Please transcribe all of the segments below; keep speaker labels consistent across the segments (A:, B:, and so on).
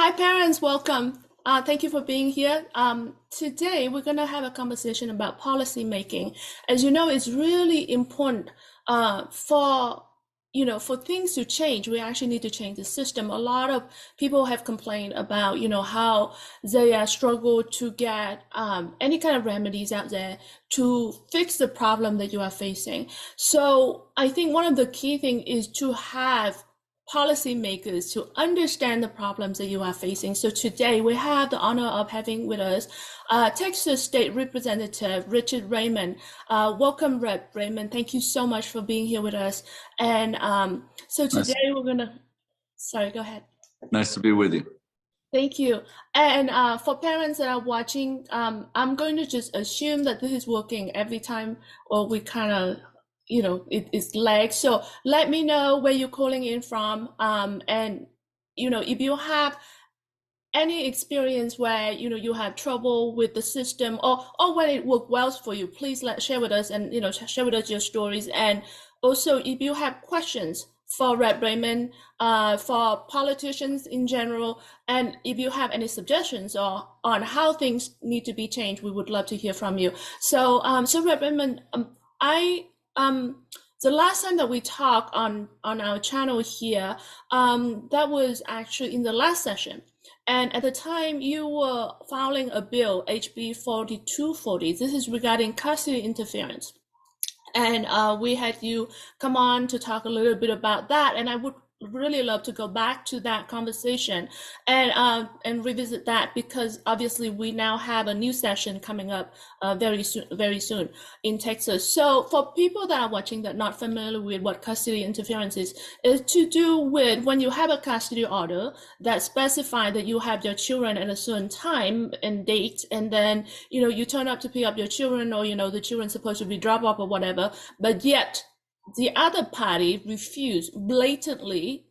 A: Hi, parents, welcome. Thank you for being here. Today, we're going to have a conversation about policy making. As you know, it's really important for things to change. We actually need to change the system. A lot of people have complained about, how they struggle to get any kind of remedies out there to fix the problem that you are facing. So I think one of the key things is to have policymakers to understand the problems that you are facing. So today we have the honor of having with us Texas State Representative Richard Raymond. Welcome, Rep. Raymond. Thank you so much for being here with us. And so
B: Nice,
A: today we're gonna, sorry, go ahead.
B: nice to be with you.
A: Thank you. And for parents that are watching, I'm going to just assume that this is working every time, or we kind of, it's lag. So let me know where you're calling in from. And, if you have any experience where, you have trouble with the system or when it worked well for you, please share with us and, share with us your stories. And also, if you have questions for Rep. Raymond, for politicians in general, and if you have any suggestions or on how things need to be changed, we would love to hear from you. So Rep. Raymond, the last time that we talked on our channel here, that was actually in the last session. And at the time, you were filing a bill, HB 4240. This is regarding custody interference. And we had you come on to talk a little bit about that. And I would really love to go back to that conversation and revisit that, because obviously we now have a new session coming up very soon in Texas. So for people that are watching that are not familiar with what custody interference is to do with when you have a custody order that specifies that you have your children at a certain time and date, and then you turn up to pick up your children, or the children's supposed to be dropped off or whatever, but yet the other party refused blatantly,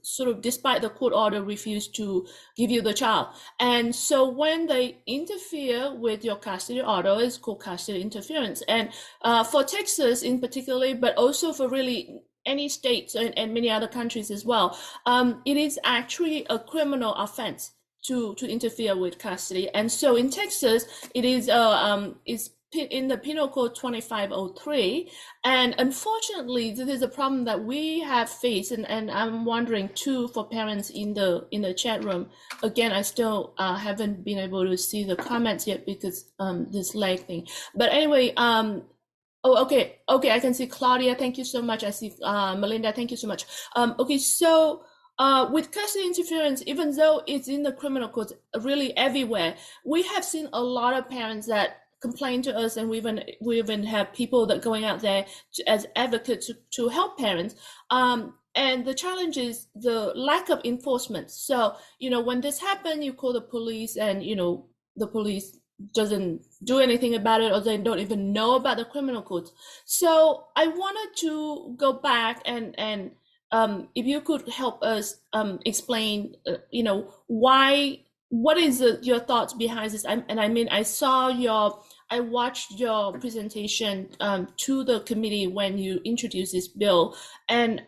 A: sort of despite the court order, refused to give you the child. And so when they interfere with your custody order, it's called custody interference. And for Texas in particular, but also for really any states and many other countries as well, it is actually a criminal offense to interfere with custody. And so in Texas, it is in the Penal Code 2503. And unfortunately, this is a problem that we have faced, and I'm wondering too for parents in the chat room. Again, I still haven't been able to see the comments yet because this lag thing. But anyway, okay, I can see Claudia. Thank you so much. I see Melinda. Thank you so much. Okay, so with custody interference, even though it's in the criminal code really everywhere, we have seen a lot of parents that complain to us, and we even have people that going out there as advocates to help parents. And the challenge is the lack of enforcement. So, when this happens, you call the police, and, the police doesn't do anything about it, or they don't even know about the criminal code. So I wanted to go back and if you could help us explain, why, what is your thoughts behind this? I watched your presentation to the committee when you introduced this bill, and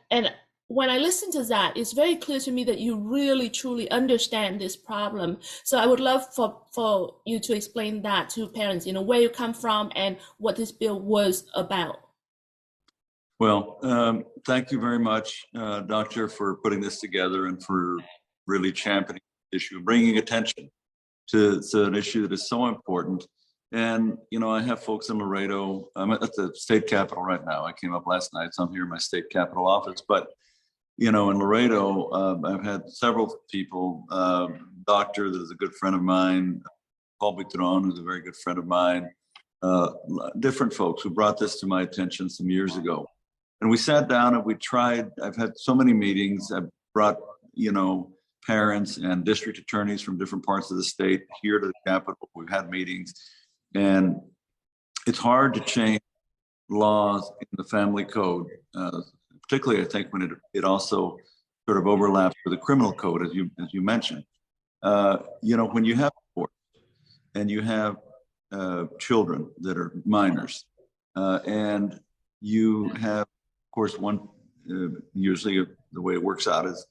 A: when I listened to that, it's very clear to me that you really truly understand this problem. So I would love for you to explain that to parents, where you come from and what this bill was about.
B: Well, thank you very much, Doctor, for putting this together and for really championing the issue, bringing attention to an issue that is so important. And, I have folks in Laredo. I'm at the state capitol right now. I came up last night, so I'm here in my state capitol office. But, in Laredo, I've had several people, doctor that is a good friend of mine, Paul Bitron, who's a very good friend of mine, different folks who brought this to my attention some years ago. And we sat down and we tried. I've had so many meetings. I've brought, parents and district attorneys from different parts of the state here to the Capitol. We've had meetings. And it's hard to change laws in the family code, particularly, I think, when it also sort of overlaps with the criminal code, as you mentioned. When you have court and you have children that are minors, and you have, of course, one usually the way it works out is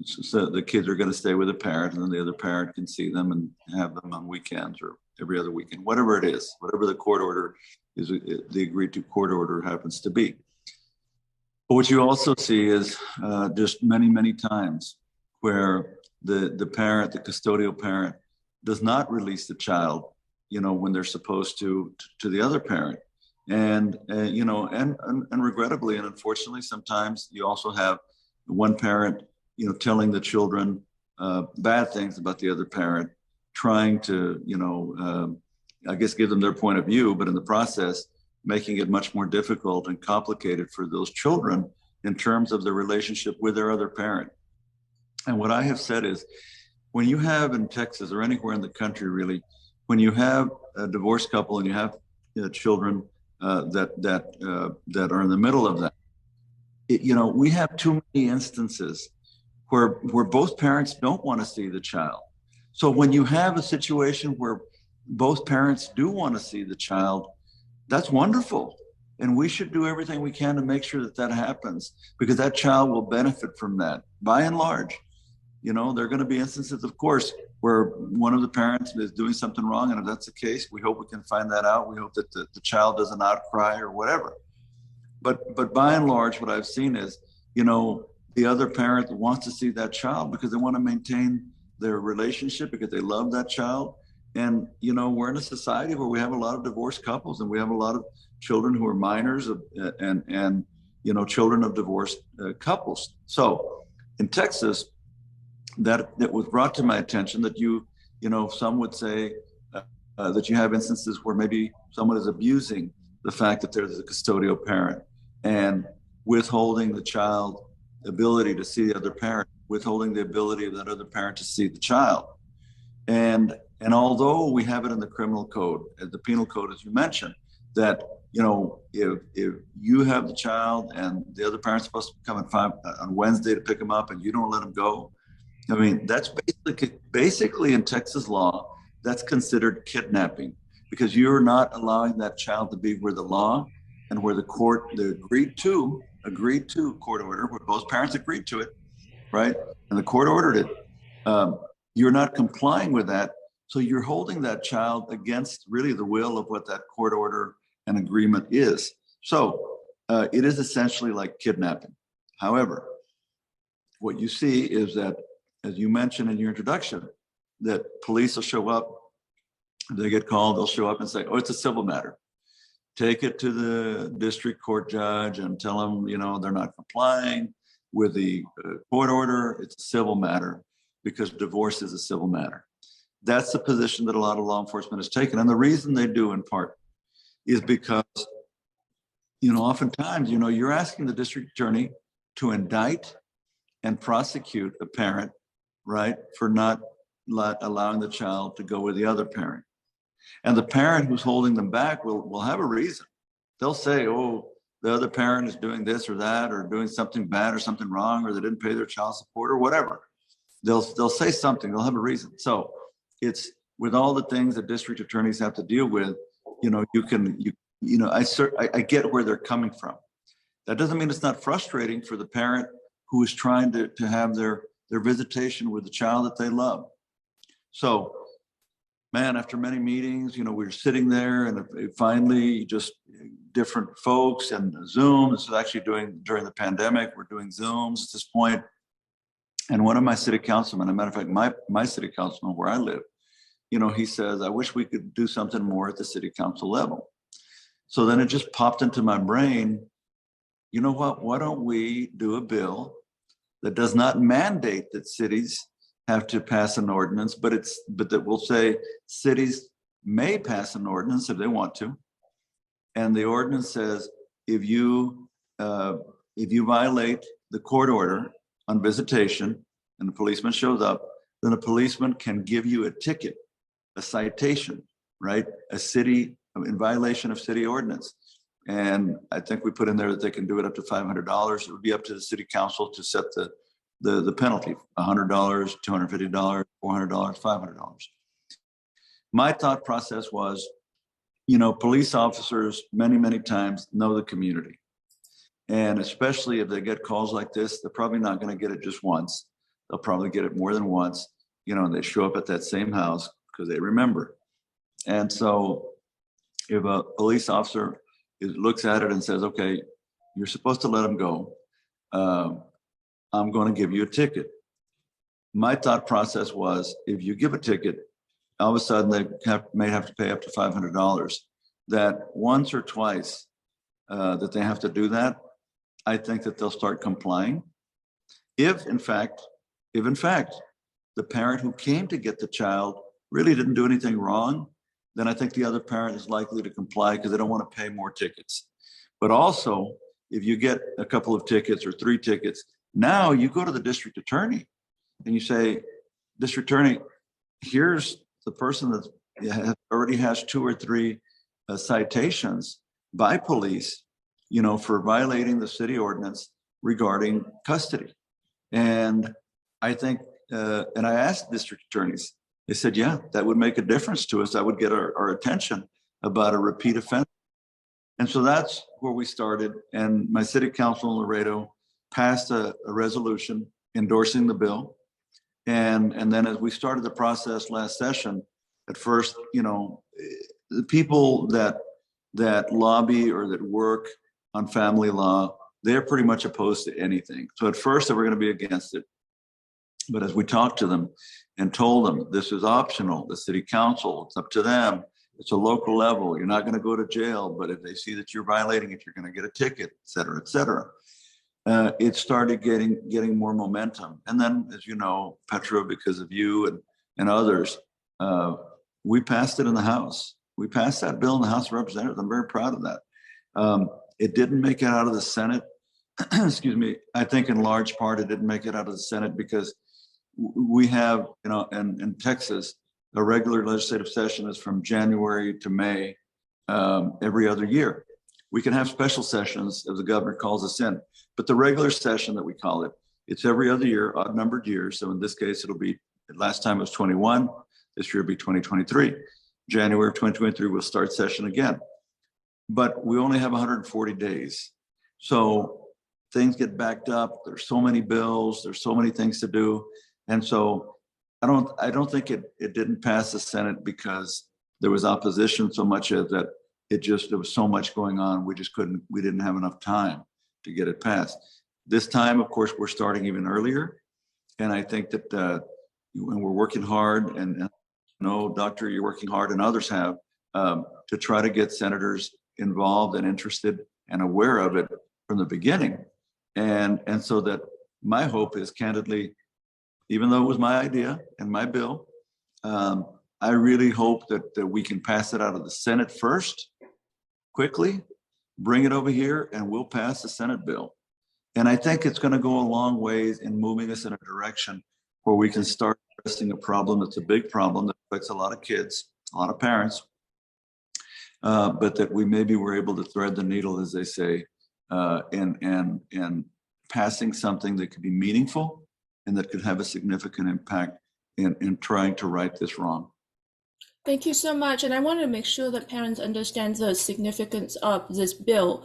B: so the kids are going to stay with a parent, and then the other parent can see them and have them on weekends or every other weekend, whatever it is, whatever the court order is, the agreed to court order happens to be. But what you also see is just many, many times where the parent, the custodial parent, does not release the child, when they're supposed to the other parent. And regrettably and unfortunately, sometimes you also have one parent, telling the children bad things about the other parent, trying to, I guess, give them their point of view, but in the process, making it much more difficult and complicated for those children in terms of their relationship with their other parent. And what I have said is, when you have in Texas or anywhere in the country, really, when you have a divorced couple and you have children that are in the middle of that, we have too many instances where both parents don't want to see the child. So when you have a situation where both parents do want to see the child, that's wonderful. And we should do everything we can to make sure that happens, because that child will benefit from that. By and large, there are going to be instances, of course, where one of the parents is doing something wrong. And if that's the case, we hope we can find that out. We hope that the child doesn't outcry or whatever. But by and large, what I've seen is, the other parent wants to see that child because they want to maintain their relationship, because they love that child. And, we're in a society where we have a lot of divorced couples, and we have a lot of children who are minors and children of divorced couples. So in Texas, that was brought to my attention that some would say that you have instances where maybe someone is abusing the fact that there's a custodial parent and withholding the child's ability to see the other parent, withholding the ability of that other parent to see the child. And although we have it in the criminal code, the penal code, as you mentioned, that, if you have the child and the other parent's supposed to come at 5 on Wednesday to pick him up and you don't let him go, I mean, that's basically in Texas law, that's considered kidnapping, because you're not allowing that child to be where the law and where the agreed to court order, where both parents agreed to it, right? And the court ordered it. You're not complying with that. So you're holding that child against really the will of what that court order and agreement is. So it is essentially like kidnapping. However, what you see is that, as you mentioned in your introduction, that police will show up, they get called, they'll show up and say, oh, it's a civil matter. Take it to the district court judge and tell them, they're not complying with the court order. It's a civil matter, because divorce is a civil matter. That's the position that a lot of law enforcement has taken. And the reason they do, in part, is because, oftentimes, you're asking the district attorney to indict and prosecute a parent, right, for not allowing the child to go with the other parent. And the parent who's holding them back will have a reason. They'll say, oh, the other parent is doing this or that, or doing something bad or something wrong, or they didn't pay their child support or whatever. They'll say something, they'll have a reason. So it's, with all the things that district attorneys have to deal with, I get where they're coming from. That doesn't mean it's not frustrating for the parent who is trying to have their visitation with the child that they love. So, man, after many meetings, we were sitting there, and finally just different folks and Zoom. This is actually during the pandemic. We're doing Zooms at this point. And one of my city councilmen, as a matter of fact, my city councilman where I live, he says, I wish we could do something more at the city council level. So then it just popped into my brain, you know what, why don't we do a bill that does not mandate that cities have to pass an ordinance, but that will say cities may pass an ordinance if they want to. And the ordinance says, if you violate the court order on visitation and the policeman shows up, then a policeman can give you a ticket, a citation, right? In violation of city ordinance. And I think we put in there that they can do it up to $500. It would be up to the city council to set the penalty, $100, $250, $400, $500. My thought process was, police officers many, many times know the community. And especially if they get calls like this, they're probably not going to get it just once. they'll probably get it more than once, and they show up at that same house because they remember. And so if a police officer looks at it and says, okay, you're supposed to let them go, I'm going to give you a ticket. My thought process was, if you give a ticket, all of a sudden they may have to pay up to $500. That once or twice that they have to do that, I think that they'll start complying. If in fact, the parent who came to get the child really didn't do anything wrong, then I think the other parent is likely to comply because they don't want to pay more tickets. But also, if you get a couple of tickets or 3 tickets, now you go to the district attorney and you say, District Attorney, here's the person that already has 2 or 3 citations by police, for violating the city ordinance regarding custody. And I think, and I asked district attorneys, they said, yeah, that would make a difference to us. That would get our attention about a repeat offense. And so that's where we started. And my city council in Laredo passed a resolution endorsing the bill. And then as we started the process last session, at first, the people that lobby or that work on family law, they're pretty much opposed to anything. So at first they were going to be against it. But as we talked to them and told them this is optional, the city council, it's up to them. It's a local level. You're not going to go to jail, but if they see that you're violating it, you're going to get a ticket, et cetera, et cetera. It started getting more momentum. And then, as you know, Petra, because of you and others, we passed it in the House. We passed that bill in the House of Representatives. I'm very proud of that. It didn't make it out of the Senate. Excuse me. I think in large part it didn't make it out of the Senate because we have, in Texas, a regular legislative session is from January to May every other year. We can have special sessions if the governor calls us in, but the regular session that we call it, it's every other year, odd numbered years. So in this case, it'll be, last time it was 21, this year will be 2023. January of 2023, we'll start session again. But we only have 140 days. So things get backed up. There's so many bills, there's so many things to do. And so I don't think it didn't pass the Senate because there was opposition so much as that there was so much going on. We didn't have enough time to get it passed. This time, of course, we're starting even earlier. And I think that when we're working hard, and Doctor, you're working hard and others have, to try to get senators involved and interested and aware of it from the beginning. And so that my hope is, candidly, even though it was my idea and my bill, I really hope that we can pass it out of the Senate first, quickly, bring it over here, and we'll pass the Senate bill. And I think it's going to go a long ways in moving us in a direction where we can start addressing a problem that's a big problem that affects a lot of kids, a lot of parents, but that we maybe were able to thread the needle, as they say, and passing something that could be meaningful and that could have a significant impact in trying to right this wrong.
A: Thank you so much. And I want to make sure that parents understand the significance of this bill.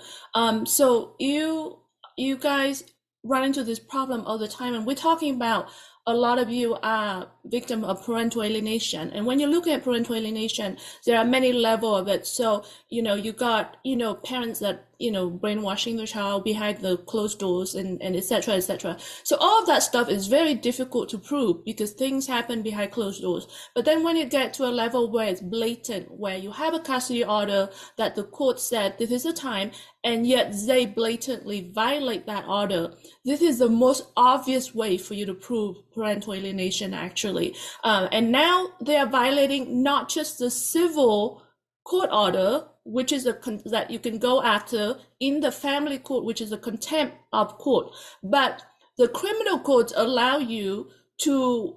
A: So you guys run into this problem all the time, and we're talking about a lot of you are victim of parental alienation. And when you look at parental alienation, there are many levels of it. So, you got, parents that, brainwashing their child behind the closed doors and et cetera, et cetera. So all of that stuff is very difficult to prove because things happen behind closed doors. But then when you get to a level where it's blatant, where you have a custody order that the court said this is the time, and yet they blatantly violate that order, this is the most obvious way for you to prove parental alienation, actually. And now they are violating not just the civil court order, which is that you can go after in the family court, which is a contempt of court, but the criminal courts allow you to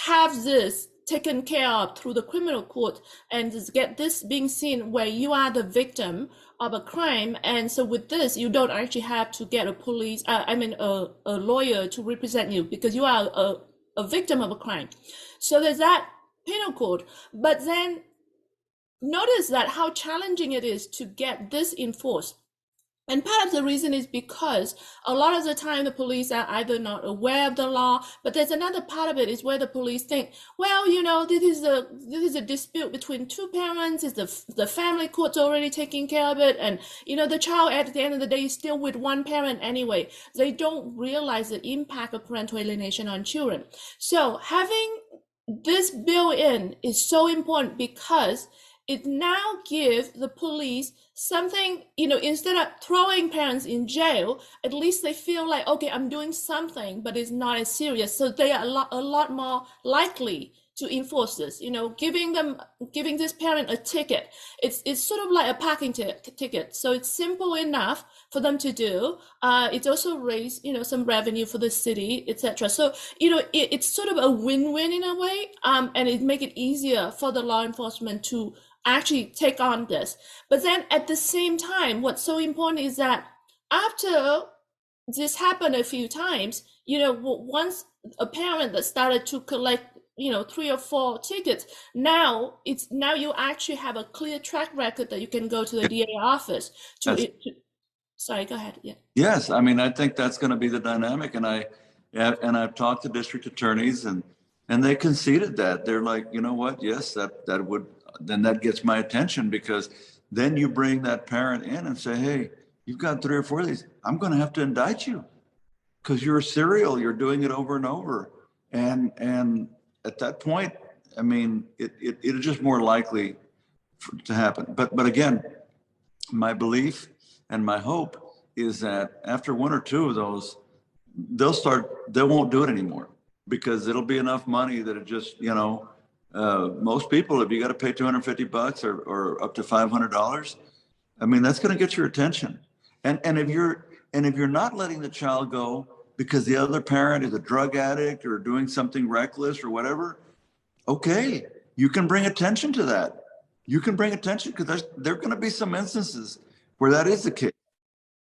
A: have this taken care of through the criminal court and just get this being seen where you are the victim of a crime. And so with this, you don't actually have to get a lawyer to represent you because you are a victim of a crime. So there's that penal code. But then notice that how challenging it is to get this enforced. And part of the reason is because a lot of the time the police are either not aware of the law, but there's another part of it is where the police think, well, this is a dispute between two parents, is the family court's already taking care of it, and the child at the end of the day is still with one parent anyway. They don't realize the impact of parental alienation on children. So having this bill in is so important because it now gives the police something, instead of throwing parents in jail, at least they feel like, okay, I'm doing something, but it's not as serious. So they are a lot more likely to enforce this, giving this parent a ticket. It's sort of like a parking ticket. So it's simple enough for them to do. It's also raised, some revenue for the city, etc. So, it's sort of a win-win in a way. And it make it easier for the law enforcement to actually take on this. But then at the same time, what's so important is that after this happened a few times, once a parent that started to collect 3 or 4 tickets, now you actually have a clear track record that you can go to the DA office to sorry, go ahead. Yeah.
B: Yes, I mean, I think that's going to be the dynamic, and I've talked to district attorneys, and they conceded that. They're like, you know what? Yes, that gets my attention, because then you bring that parent in and say, hey, you've got 3 or 4 of these. I'm going to have to indict you because you're serial. You're doing it over and over, and at that point, I mean, it's just more likely to happen. But again, my belief and my hope is that after 1 or 2 of those, they won't do it anymore, because it'll be enough money that it just, most people, if you got to pay $250 or up to $500, I mean, that's going to get your attention. And if you're not letting the child go because the other parent is a drug addict or doing something reckless or whatever, okay, you can bring attention to that. You can bring attention, because there are going to be some instances where that is the case.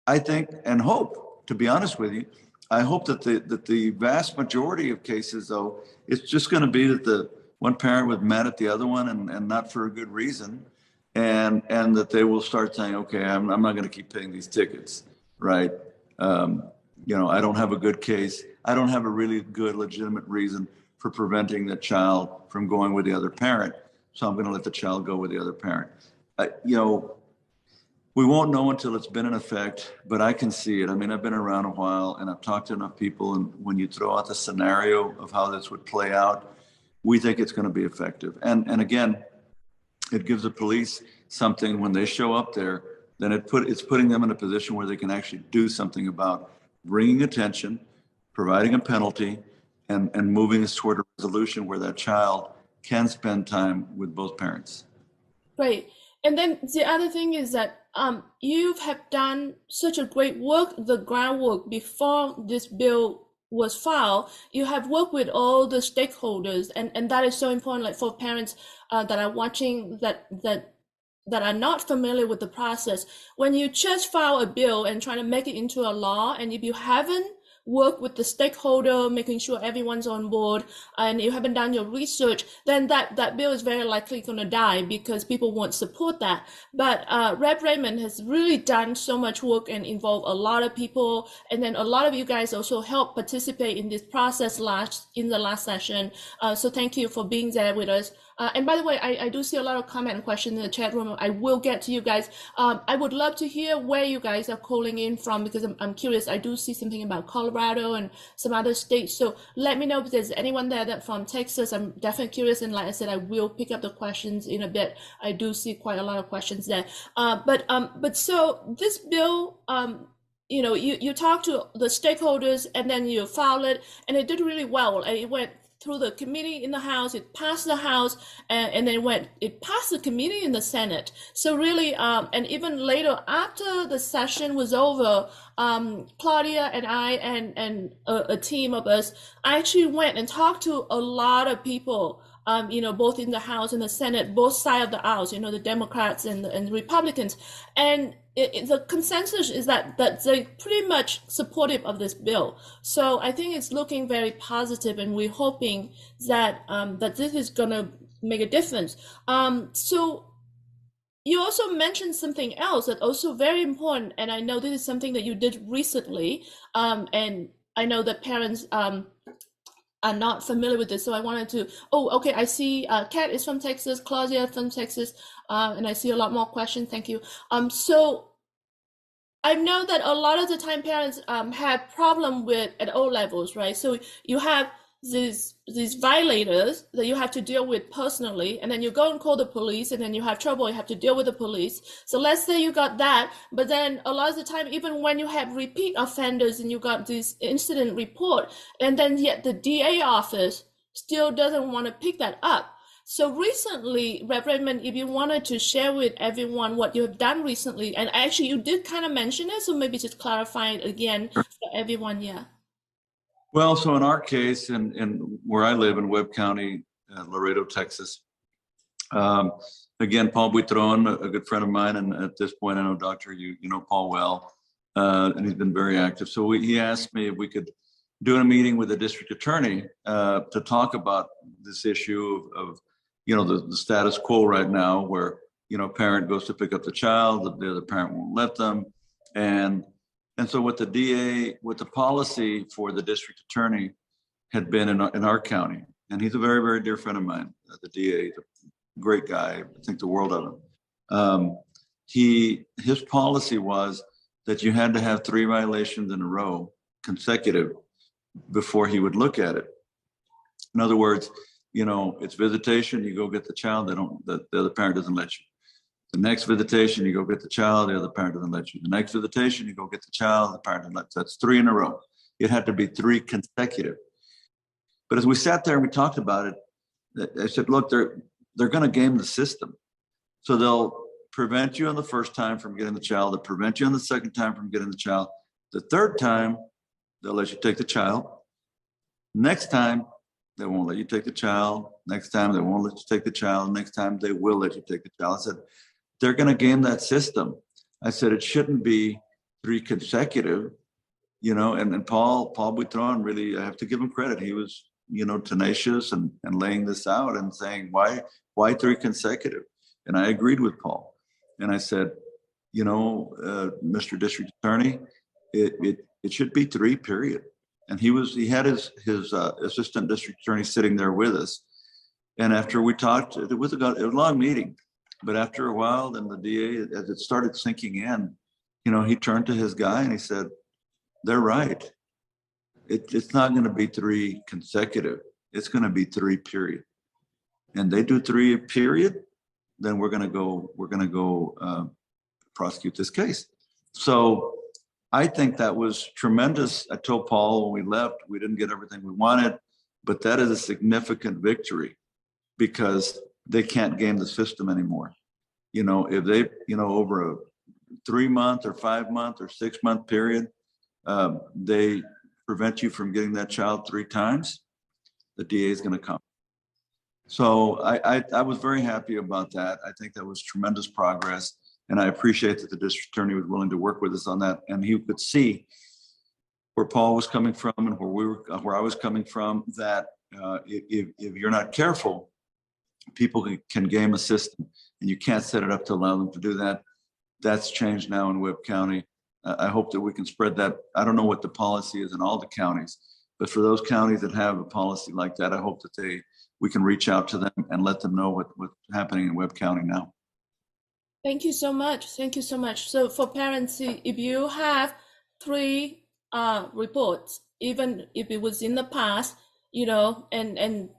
B: I think and hope, to be honest with you, I hope that the vast majority of cases, though, it's just going to be that the one parent was mad at the other one, and not for a good reason, and that they will start saying, okay, I'm not going to keep paying these tickets, right? I don't have a good case. I don't have a really good, legitimate reason for preventing the child from going with the other parent, so I'm going to let the child go with the other parent. We won't know until it's been in effect, but I can see it. I mean, I've been around a while, and I've talked to enough people, and when you throw out the scenario of how this would play out, we think it's going to be effective. And again, it gives the police something when they show up there, then it's putting them in a position where they can actually do something about bringing attention, providing a penalty, and moving us toward a resolution where that child can spend time with both parents.
A: Right. And then the other thing is that you have done such a great work, the groundwork before this bill was filed. You have worked with all the stakeholders, and that is so important, like for parents that are watching that are not familiar with the process. When you just file a bill and try to make it into a law, and if you haven't work with the stakeholder, making sure everyone's on board, and you haven't done your research, then that bill is very likely going to die because people won't support that. But Rep. Raymond has really done so much work and involved a lot of people, and then a lot of you guys also helped participate in this process in the last session. So thank you for being there with us. And by the way, I do see a lot of comment and questions in the chat room. I will get to you guys. I would love to hear where you guys are calling in from, because I'm curious. I do see something about Colorado and some other states. So let me know if there's anyone there that from Texas. I'm definitely curious. And like I said, I will pick up the questions in a bit. I do see quite a lot of questions there. But so this bill, you talk to the stakeholders and then you file it, and it did really well. It went through the committee in the House, it passed the House, and then it passed the committee in the Senate. So really, and even later after the session was over, Claudia and I and a team of us actually went and talked to a lot of people, both in the House and the Senate, both sides of the aisles, the Democrats and the Republicans. And the consensus is that they're pretty much supportive of this bill. So I think it's looking very positive, and we're hoping that that this is going to make a difference. So you also mentioned something else that's also very important, and I know this is something that you did recently, and I know that parents are not familiar with this, so I wanted to. Oh, okay. I see. Kat is from Texas, Claudia from Texas, and I see a lot more questions. Thank you. So I know that a lot of the time parents have problem with at all levels, right? So you have these violators that you have to deal with personally, and then you go and call the police, and then you have trouble, you have to deal with the police. So let's say you got that, but then a lot of the time, even when you have repeat offenders and you got this incident report, and then yet the DA office still doesn't want to pick that up. So recently, Raymond, if you wanted to share with everyone what you have done recently, and actually you did kind of mention it, so maybe just clarify it again for everyone. Yeah.
B: Well, so in our case, in where I live in Webb County, Laredo, Texas, um, again, Paul Buitron, a good friend of mine, and at this point, I know Doctor, you know Paul well, and he's been very active. So he asked me if we could do a meeting with the district attorney to talk about this issue of the status quo right now, where a parent goes to pick up the child, the other parent won't let them, and so what the policy for the district attorney had been in our county, and he's a very, very dear friend of mine, the DA, a great guy, I think the world of him. His policy was that you had to have 3 violations in a row, consecutive, before he would look at it. In other words, it's visitation, you go get the child, the other parent doesn't let you. The next visitation, you go get the child, the other parent doesn't let you. The next visitation, you go get the child, the parent doesn't let you. That's 3 in a row. It had to be 3 consecutive. But as we sat there and we talked about it, I said, look, they're going to game the system. So they'll prevent you on the first time from getting the child. They'll prevent you on the second time from getting the child. The third time, they'll let you take the child. Next time, they won't let you take the child. Next time, they won't let you take the child. Next time, they will let you take the child. I said, they're going to game that system. I said, it shouldn't be 3 consecutive, and Paul Buitron, really, I have to give him credit. He was, tenacious and laying this out and saying, why 3 consecutive? And I agreed with Paul. And I said, Mr. District Attorney, it should be 3, period. And he had his assistant district attorney sitting there with us. And after we talked, it was a long meeting, but after a while, then the DA, as it started sinking in, he turned to his guy and he said, they're right. It's not going to be 3 consecutive. It's going to be 3, period. And they do 3, period, then we're going to go prosecute this case. So I think that was tremendous. I told Paul when we left, we didn't get everything we wanted, but that is a significant victory because they can't game the system anymore. If they, over a 3-month or 5-month or 6-month period, they prevent you from getting that child 3 times, the DA is going to come. So I was very happy about that. I think that was tremendous progress. And I appreciate that the district attorney was willing to work with us on that. And he could see where Paul was coming from and where I was coming from, that if you're not careful, people can game a system and you can't set it up to allow them to do that. That's changed now in Webb County. I hope that we can spread that. I don't know what the policy is in all the counties, but for those counties that have a policy like that, I hope that we can reach out to them and let them know what's happening in Webb County now.
A: Thank you so much. Thank you so much. So for parents, if you have 3 reports, even if it was in the past, and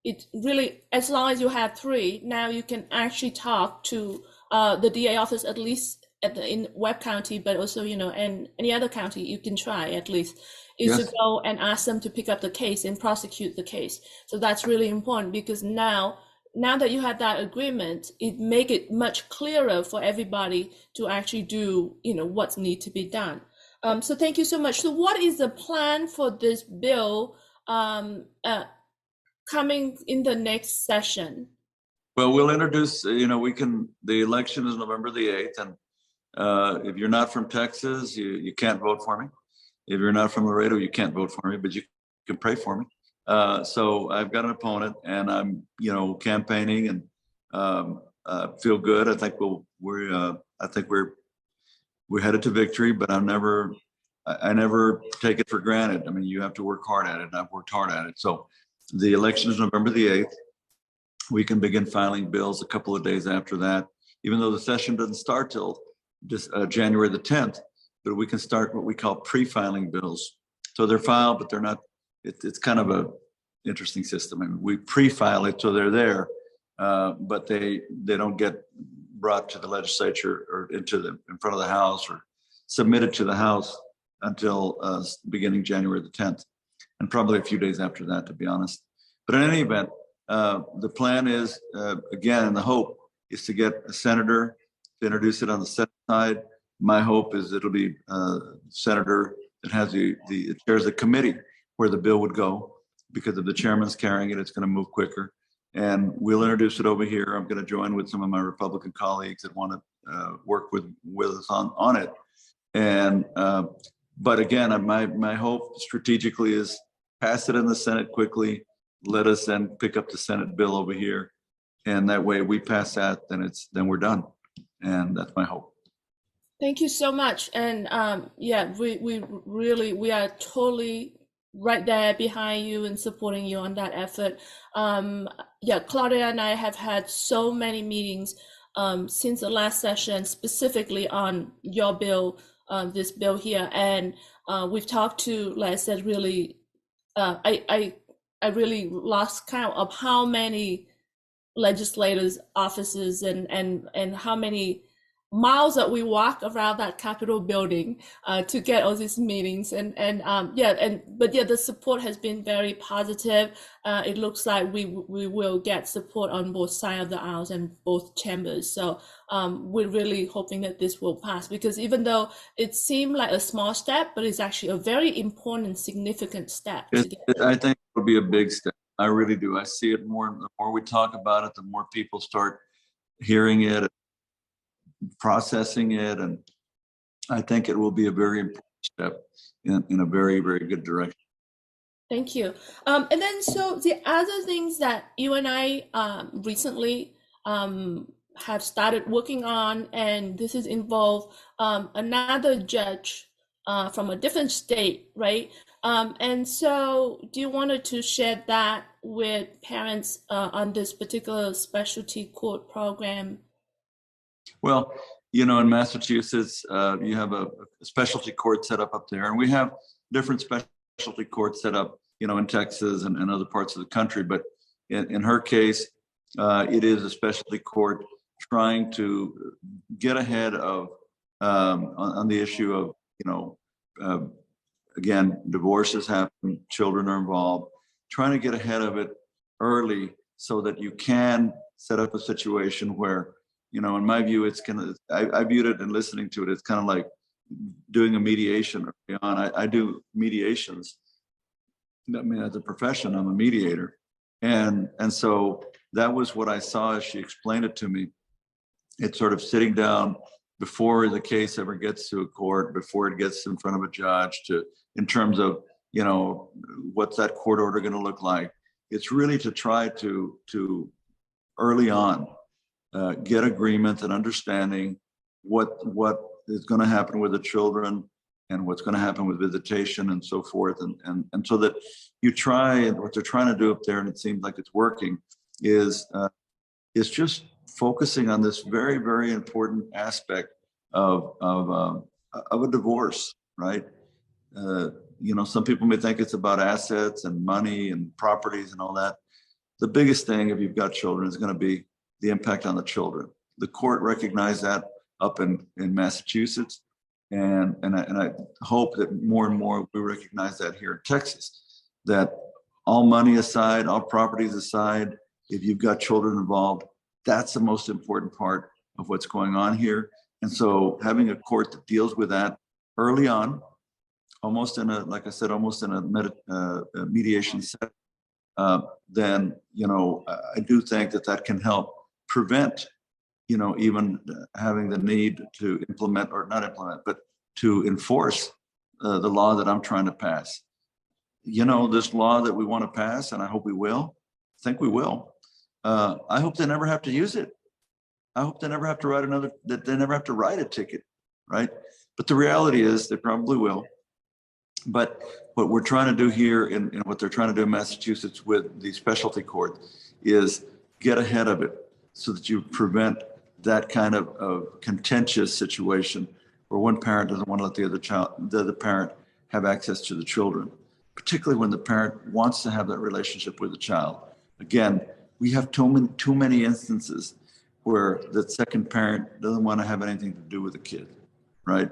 A: it really, as long as you have 3, now you can actually talk to the DA office, at least in Webb County, but also, and any other county you can try at least, is to go and ask them to pick up the case and prosecute the case. So that's really important because now that you have that agreement, it make it much clearer for everybody to actually do, what needs to be done. So thank you so much. So what is the plan for this bill coming in the next session?
B: Well, we'll introduce, the election is November the 8th. And if you're not from Texas, you can't vote for me. If you're not from Laredo, you can't vote for me, but you can pray for me. So I've got an opponent and I'm, campaigning and feel good. I think we're headed to victory, but I never take it for granted. I mean, you have to work hard at it, and I've worked hard at it. So the election is November the 8th. We can begin filing bills a couple of days after that, even though the session doesn't start till just January the 10th, but we can start what we call pre-filing bills. So they're filed, but they're not, it's kind of a interesting system. I mean, we pre-file it, so they're there, but they don't get brought to the legislature or in front of the House or submitted to the House until beginning January the 10th, and probably a few days after that, to be honest. But in any event, the plan is, again, the hope is to get a senator to introduce it on the Senate side. My hope is it'll be a senator that has the chairs the committee where the bill would go, because if the chairman's carrying it, it's going to move quicker. And we'll introduce it over here. I'm going to join with some of my Republican colleagues that want to work with us on it. And but again, my hope strategically is pass it in the Senate quickly. Let us then pick up the Senate bill over here, and that way we pass that, then we're done. And that's my hope.
A: Thank you so much. And yeah, we are totally right there behind you and supporting you on that effort. Yeah, Claudia and I have had so many meetings since the last session, specifically on your bill, this bill here. And we've talked to, like I said, really, I really lost count of how many legislators' offices and how many miles that we walk around that Capitol building to get all these meetings. But the support has been very positive. It looks like we will get support on both sides of the aisles and both chambers. So we're really hoping that this will pass, because even though it seemed like a small step, but it's actually a very important, significant step.
B: I think it'll be a big step. I really do. I see it more. The more we talk about it, the more people start hearing it, processing it, and I think it will be a very important step in a very, very good direction.
A: Thank you. And then, so the other things that you and I recently have started working on, and this is involved another judge from a different state, right? And so do you want to share that with parents on this particular specialty court program?
B: Well, in Massachusetts, you have a specialty court set up there, and we have different specialty courts set up, in Texas and other parts of the country. But in her case, it is a specialty court trying to get ahead of on the issue of, again, divorces happen, children are involved, trying to get ahead of it early so that you can set up a situation where, in my view, I viewed it and listening to it, it's kind of like doing a mediation early on. I do mediations. I mean, as a profession, I'm a mediator. And so that was what I saw as she explained it to me. It's sort of sitting down before the case ever gets to a court, before it gets in front of a judge, in terms of, what's that court order going to look like. It's really to try to early on, get agreement and understanding what is going to happen with the children and what's going to happen with visitation and so forth. And so that you try, and what they're trying to do up there, and it seems like it's working, is just focusing on this very, very important aspect of a divorce, right? Some people may think it's about assets and money and properties and all that. The biggest thing, if you've got children, is going to be the impact on the children. The court recognized that up in Massachusetts, and I hope that more and more we recognize that here in Texas, that all money aside, all properties aside, if you've got children involved, that's the most important part of what's going on here. And so having a court that deals with that early on, almost in a mediation set, then, I do think that can help prevent, even having the need to implement, or not implement, but to enforce the law that I'm trying to pass. This law that we want to pass, and I hope we will, I think we will. I hope they never have to use it. I hope they never have to write a ticket, right? But the reality is they probably will. But what we're trying to do here and what they're trying to do in Massachusetts with the specialty court is get ahead of it so that you prevent that kind of contentious situation where one parent doesn't want to let the other parent have access to the children, particularly when the parent wants to have that relationship with the child. Again, we have too many instances where the second parent doesn't want to have anything to do with the kid, right?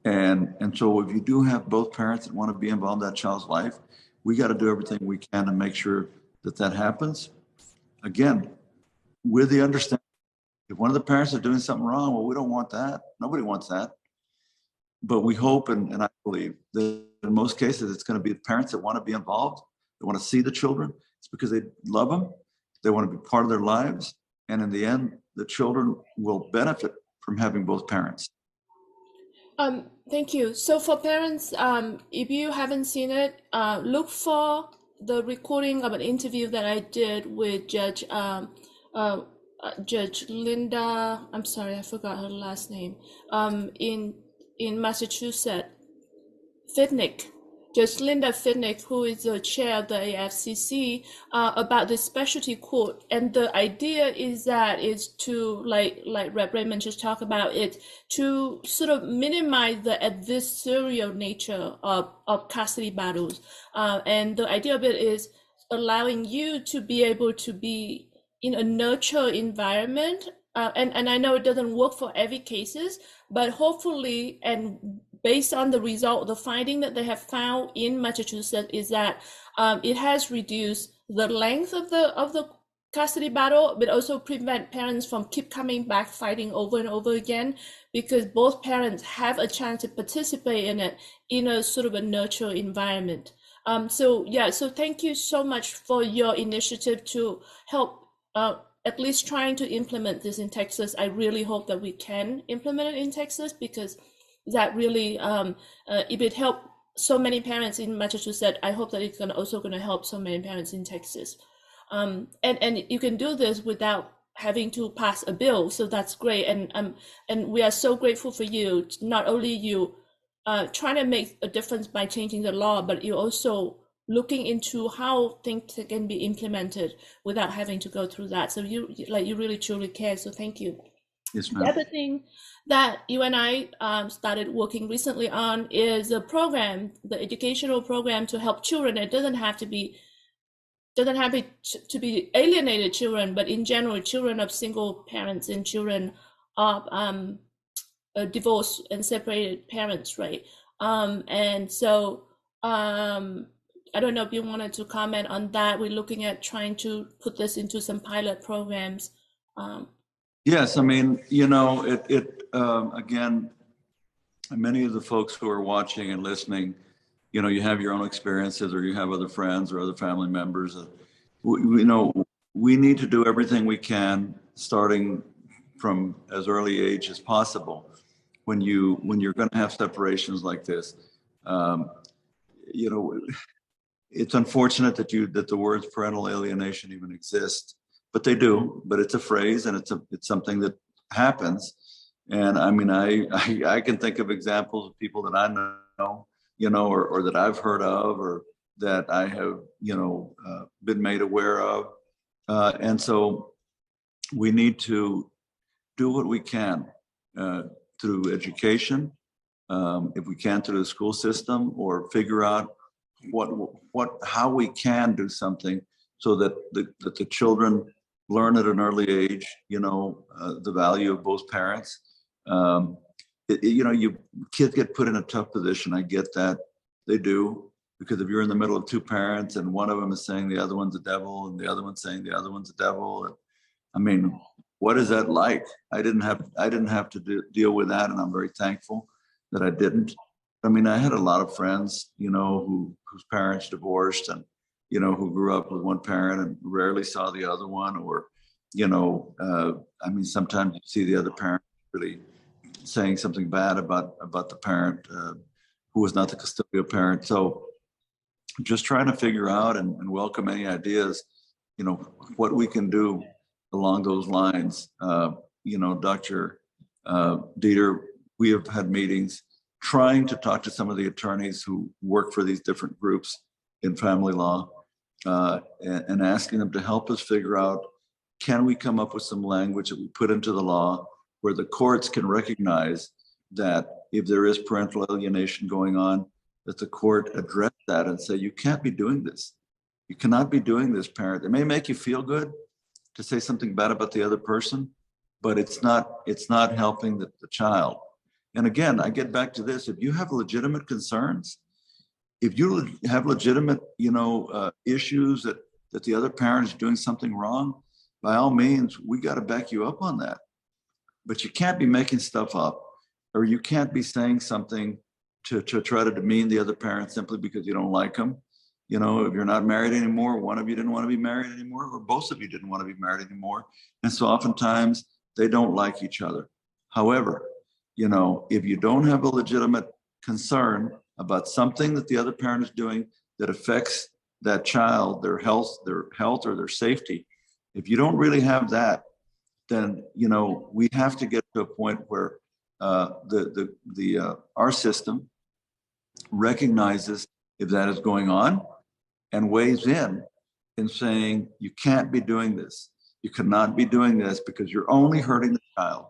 B: And so if you do have both parents that want to be involved in that child's life, we got to do everything we can to make sure that that happens. Again, with the understanding, if one of the parents is doing something wrong, well, we don't want that. Nobody wants that. But we hope, and I believe that in most cases, it's going to be the parents that want to be involved. They want to see the children. It's because they love them. They want to be part of their lives. And in the end, the children will benefit from having both parents.
A: Thank you. So for parents, if you haven't seen it, look for the recording of an interview that I did with Judge Linda. I'm sorry, I forgot her last name. In Massachusetts, Fitnick. Judge Linda Fitnick, who is the chair of the AFCC, about the specialty court. And the idea is to, like Raymond just talked about it, to sort of minimize the adversarial nature of custody battles. And the idea of it is allowing you to be able to be in a nurture environment. And I know it doesn't work for every cases, but hopefully, and based on the result, the finding that they have found in Massachusetts is that it has reduced the length of the custody battle, but also prevent parents from keep coming back fighting over and over again, because both parents have a chance to participate in it in a sort of a nurture environment. So thank you so much for your initiative to help at least trying to implement this in Texas. I really hope that we can implement it in Texas, because that really, if it helped so many parents in Massachusetts, I hope that it's also going to help so many parents in Texas. And you can do this without having to pass a bill, so that's great. And we are so grateful for you. Not only you trying to make a difference by changing the law, but you also looking into how things can be implemented without having to go through that. So you really truly care. So thank you.
B: Yes, ma'am.
A: The other thing that you and I started working recently on is a program, the educational program to help children. It doesn't have to be alienated children, but in general, children of single parents and children of divorced and separated parents, right? And so I don't know if you wanted to comment on that. We're looking at trying to put this into some pilot programs.
B: Yes, I mean, again, many of the folks who are watching and listening, you have your own experiences, or you have other friends or other family members. We need to do everything we can, starting from as early age as possible. When you're going to have separations like this, it's unfortunate that the words parental alienation even exist. But they do. But it's a phrase, and it's something that happens. And I mean, I can think of examples of people that I know, or that I've heard of, or that I have, been made aware of. And so we need to do what we can through education, if we can through the school system, or figure out how we can do something so that the children learn at an early age, the value of both parents. Kids get put in a tough position. I get that. They do, because if you're in the middle of two parents and one of them is saying the other one's a devil and the other one's saying the other one's a devil, I mean, what is that like? I didn't have to deal with that, and I'm very thankful that I didn't. I mean, I had a lot of friends, whose parents divorced, and who grew up with one parent and rarely saw the other one, or, I mean, sometimes you see the other parent really saying something bad about the parent who was not the custodial parent. So just trying to figure out and welcome any ideas, what we can do along those lines. Dr. Deeter, we have had meetings trying to talk to some of the attorneys who work for these different groups in family law, and asking them to help us figure out, can we come up with some language that we put into the law where the courts can recognize that if there is parental alienation going on, that the court address that and say, you can't be doing this. You cannot be doing this, parent. It may make you feel good to say something bad about the other person, but it's not helping the child. And again, I get back to this. If you have legitimate concerns, if you have legitimate, issues that the other parent is doing something wrong, by all means, we got to back you up on that. But you can't be making stuff up, or you can't be saying something to try to demean the other parent simply because you don't like them. If you're not married anymore, one of you didn't want to be married anymore, or both of you didn't want to be married anymore. And so oftentimes they don't like each other. However, if you don't have a legitimate concern about something that the other parent is doing that affects that child, their health or their safety, if you don't really have that, then we have to get to a point where our system recognizes if that is going on and weighs in saying, you can't be doing this. You cannot be doing this because you're only hurting the child.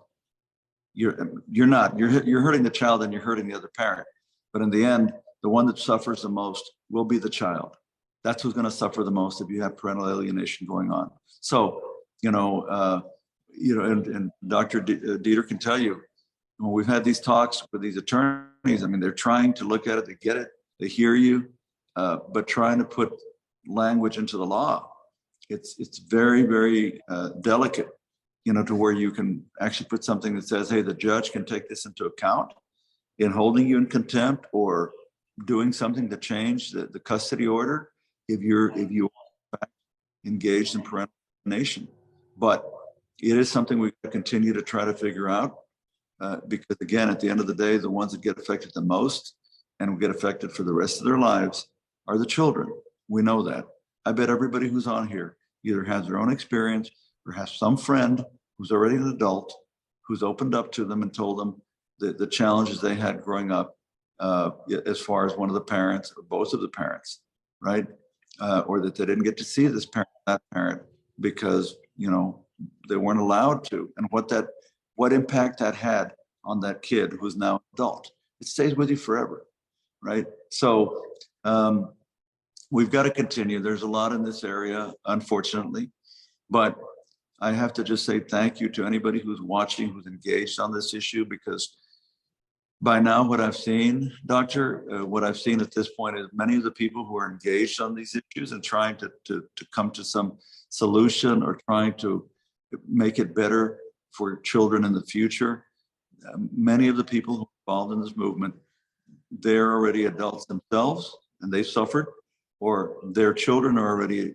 B: You're hurting the child and you're hurting the other parent. But in the end, the one that suffers the most will be the child. That's who's going to suffer the most if you have parental alienation going on. So, and Dr. Deeter can tell you, when we've had these talks with these attorneys, they're trying to look at it, they get it, they hear you, but trying to put language into the law, it's very, very delicate, to where you can actually put something that says, hey, the judge can take this into account in holding you in contempt or doing something to change the custody order if you are engaged in parental alienation. But it is something we continue to try to figure out, because again, at the end of the day, the ones that get affected the most and will get affected for the rest of their lives are the children. We know that. I bet everybody who's on here either has their own experience or has some friend who's already an adult who's opened up to them and told them the challenges they had growing up, as far as one of the parents or both of the parents, right? Or that they didn't get to see this parent, that parent, because they weren't allowed to, and what impact that had on that kid who's now an adult. It stays with you forever, right? So we've got to continue. There's a lot in this area, unfortunately, but I have to just say thank you to anybody who's watching, who's engaged on this issue, because by now what I've seen, Doctor, what I've seen at this point is many of the people who are engaged on these issues and trying to come to some solution or trying to make it better for children in the future. Many of the people who are involved in this movement, they're already adults themselves and they've suffered, or their children are already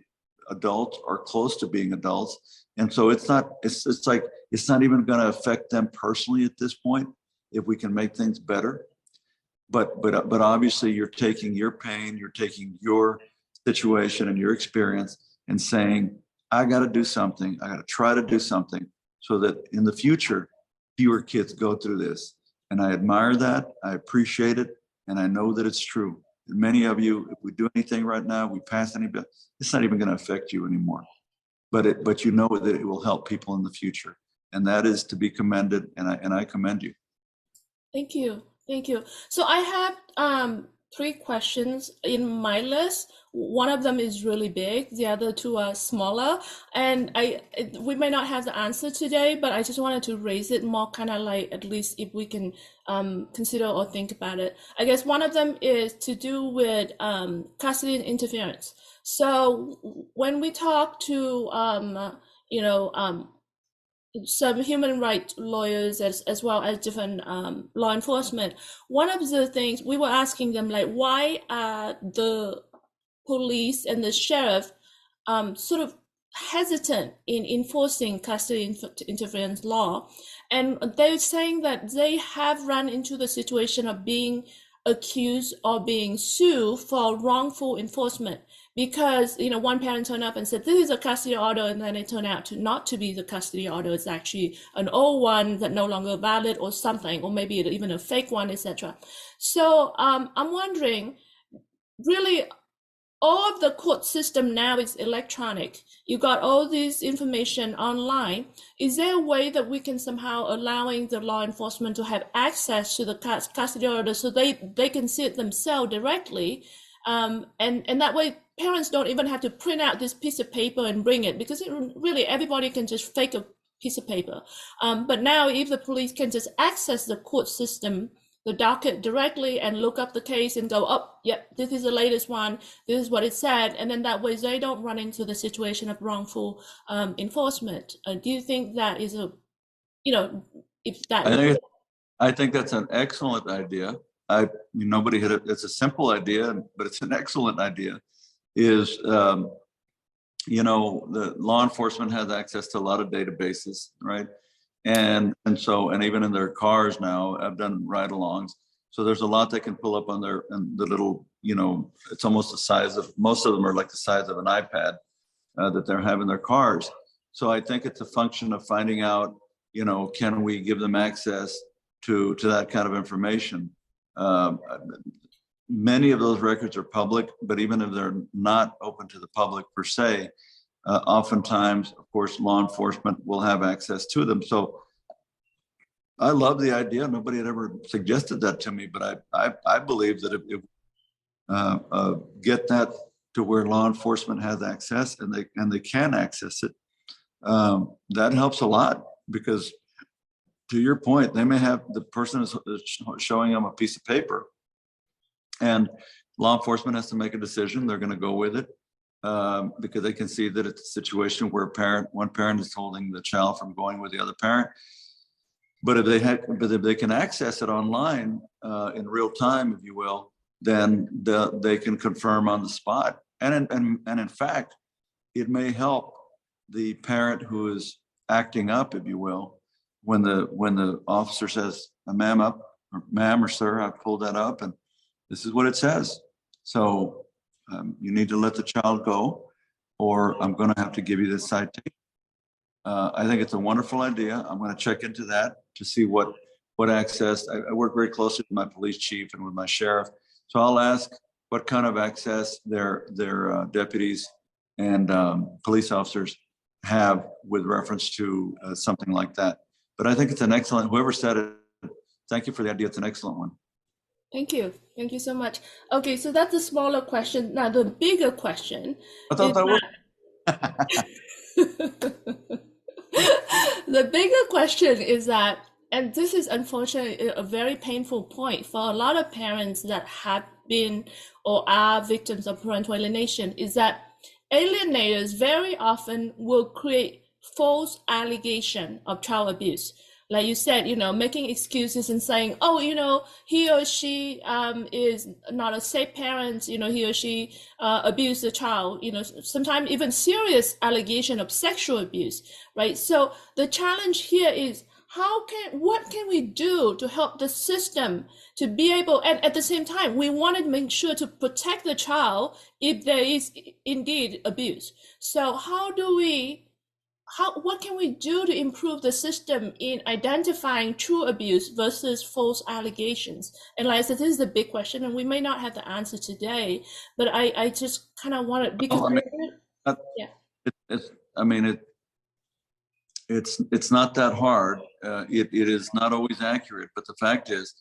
B: adults or close to being adults. And so it's not even going to affect them personally at this point if we can make things better. But obviously you're taking your pain, you're taking your situation and your experience and saying, I got to do something. I got to try to do something so that in the future, fewer kids go through this. And I admire that. I appreciate it. And I know that it's true. And many of you, if we do anything right now, we pass any bill, it's not even going to affect you anymore. But you know that it will help people in the future. And that is to be commended. And I commend you.
A: Thank you. Thank you. So I have 3 questions in my list. One of them is really big. The other 2 are smaller. And we may not have the answer today, but I just wanted to raise it more, kind of like, at least if we can consider or think about it. I guess one of them is to do with custody and interference. So when we talk to some human rights lawyers as well as different law enforcement, one of the things we were asking them, like, why are the police and the sheriff sort of hesitant in enforcing custody interference law? And they're saying that they have run into the situation of being accused or being sued for wrongful enforcement because one parent turned up and said this is a custody order, and then it turned out to not to be the custody order. It's actually an old one that no longer valid or something, or maybe even a fake one, etc. So I'm wondering, really, all of the court system now is electronic. You got all this information online. Is there a way that we can somehow allowing the law enforcement to have access to the custody order so they can see it themselves directly? And that way parents don't even have to print out this piece of paper and bring it, because really everybody can just fake a piece of paper. But now if the police can just access the court system, the docket directly, and look up the case and go, oh, yep, this is the latest one, this is what it said, and then that way they don't run into the situation of wrongful enforcement. Do you think that is if that?
B: I think that's an excellent idea. Nobody hit it. It's a simple idea, but it's an excellent idea. The law enforcement has access to a lot of databases, right? And even in their cars now, I've done ride-alongs. So there's a lot they can pull up on the little, it's almost the size of, most of them are like the size of an iPad that they're having in their cars. So I think it's a function of finding out, can we give them access to that kind of information? Many of those records are public, but even if they're not open to the public per se, oftentimes, of course, law enforcement will have access to them. So I love the idea. Nobody had ever suggested that to me, but I believe that if get that to where law enforcement has access and they can access it, that helps a lot, because to your point, they may have, the person is showing them a piece of paper, and law enforcement has to make a decision. They're going to go with it. Because they can see that it's a situation where one parent is holding the child from going with the other parent. But if they can access it online in real time, if you will, then they can confirm on the spot. And in fact, it may help the parent who is acting up, if you will, when the officer says, "Ma'am or sir, I pulled that up, and this is what it says. So you need to let the child go, or I'm going to have to give you this citation." I think it's a wonderful idea. I'm going to check into that to see what access. I work very closely with my police chief and with my sheriff, so I'll ask what kind of access their deputies and police officers have with reference to something like that. But I think it's an excellent. Whoever said it, thank you for the idea. It's an excellent one.
A: Thank you. Thank you so much. Okay, so that's a smaller question. Now, the bigger question.
B: I thought that was.
A: The bigger question is that, and this is unfortunately a very painful point for a lot of parents that have been or are victims of parental alienation, is that alienators very often will create false allegation of child abuse. Like you said, making excuses and saying, oh, he or she is not a safe parent, he or she abused the child, sometimes even serious allegation of sexual abuse, right? So the challenge here is what can we do to help the system to be able, and at the same time, we want to make sure to protect the child if there is indeed abuse. So what can we do to improve the system in identifying true abuse versus false allegations? And like I said, this is the big question, and we may not have the answer today, but I just kind of want to, because
B: it's not that hard. It is not always accurate, but the fact is,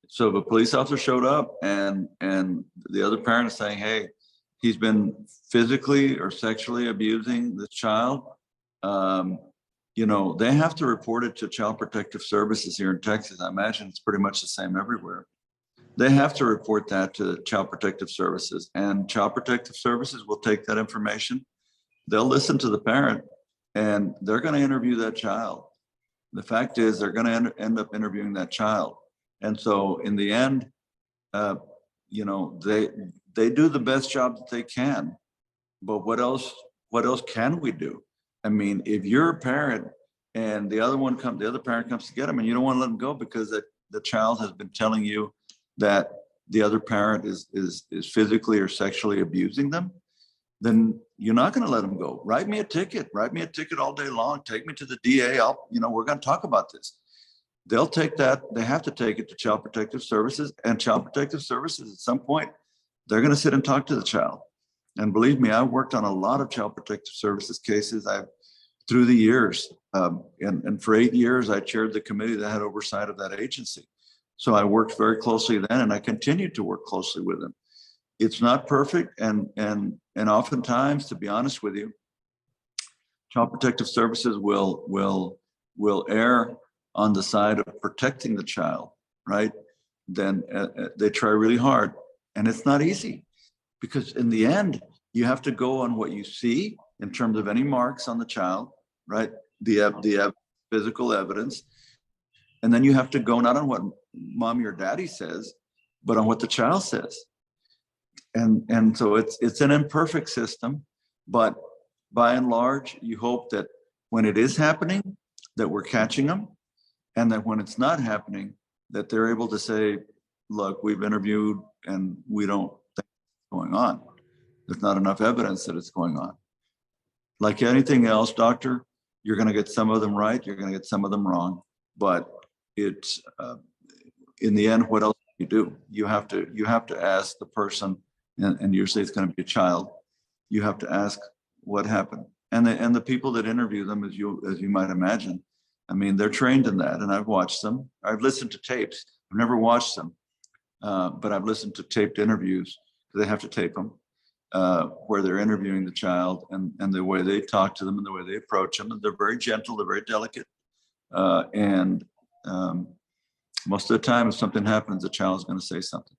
B: so if a police officer showed up and the other parent is saying, hey, he's been physically or sexually abusing the child, they have to report it to Child Protective Services here in Texas. I imagine it's pretty much the same everywhere. They have to report that to Child Protective Services, and Child Protective Services will take that information. They'll listen to the parent, and they're going to interview that child. The fact is, they're going to end up interviewing that child. And so in the end, they do the best job that they can. But what else can we do? I mean, if you're a parent and the other parent comes to get them, and you don't want to let them go because the child has been telling you that the other parent is physically or sexually abusing them, then you're not going to let them go. Write me a ticket all day long. Take me to the DA. We're going to talk about this. They'll take that. They have to take it to Child Protective Services, and Child Protective Services at some point, they're going to sit and talk to the child. And believe me, I've worked on a lot of Child Protective Services cases through the years. And for 8 years, I chaired the committee that had oversight of that agency. So I worked very closely then, and I continue to work closely with them. It's not perfect, and oftentimes, to be honest with you, Child Protective Services will err on the side of protecting the child, right? Then they try really hard, and it's not easy, because in the end, you have to go on what you see in terms of any marks on the child, right? The physical evidence, and then you have to go not on what mommy or daddy says, but on what the child says. And so it's an imperfect system, but by and large, you hope that when it is happening, that we're catching them, and that when it's not happening, that they're able to say, look, we've interviewed and we don't think it's going on. There's not enough evidence that it's going on. Like anything else, doctor, you're going to get some of them right, you're going to get some of them wrong, but it's in the end, what else do you do? You have to ask the person, and usually it's going to be a child. You have to ask what happened, and the people that interview them, as you might imagine, I mean, they're trained in that, and I've watched them. I've listened to tapes. I've never watched them, but I've listened to taped interviews. They have to tape them, where they're interviewing the child, and the way they talk to them and the way they approach them. And they're very gentle. They're very delicate, and most of the time, if something happens, the child is going to say something.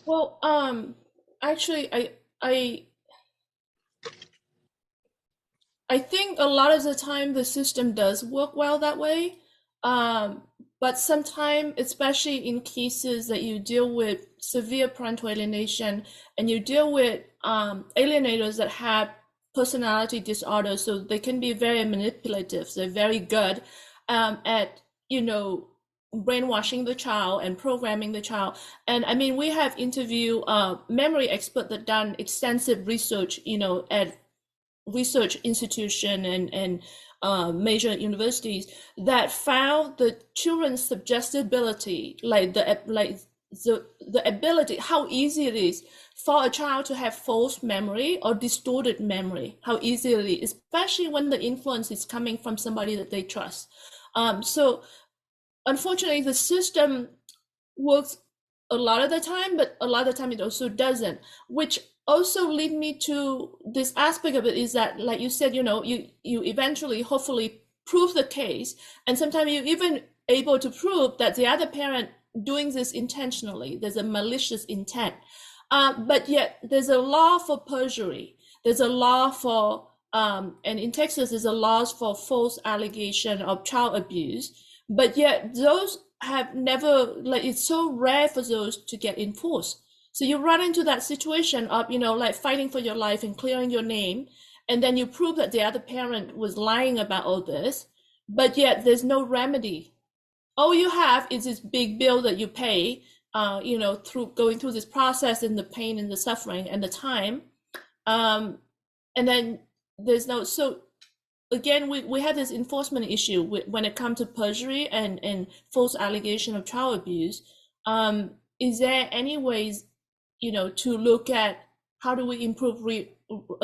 A: Well, actually, I think a lot of the time the system does work well that way. But sometimes, especially in cases that you deal with severe parental alienation and you deal with alienators that have personality disorders, so they can be very manipulative. They're very good at, brainwashing the child and programming the child. And I mean, we have interviewed memory experts that done extensive research, at research institution and major universities, that found the children's suggestibility, like the ability, how easy it is for a child to have false memory or distorted memory, how easy it is, especially when the influence is coming from somebody that they trust. So unfortunately, the system works a lot of the time, but a lot of the time it also doesn't, which also lead me to this aspect of it is that, like you said, you eventually, hopefully, prove the case, and sometimes you're even able to prove that the other parent doing this intentionally. There's a malicious intent, but yet there's a law for perjury. There's a law for, and in Texas, there's a law for false allegation of child abuse, but yet those have never, it's so rare for those to get enforced. So you run into that situation of, like fighting for your life and clearing your name, and then you prove that the other parent was lying about all this, but yet there's no remedy. All you have is this big bill that you pay, through going through this process and the pain and the suffering and the time. And then there's no, so again, we have this enforcement issue when it comes to perjury and false allegation of child abuse. Is there any ways, to look at how do we improve,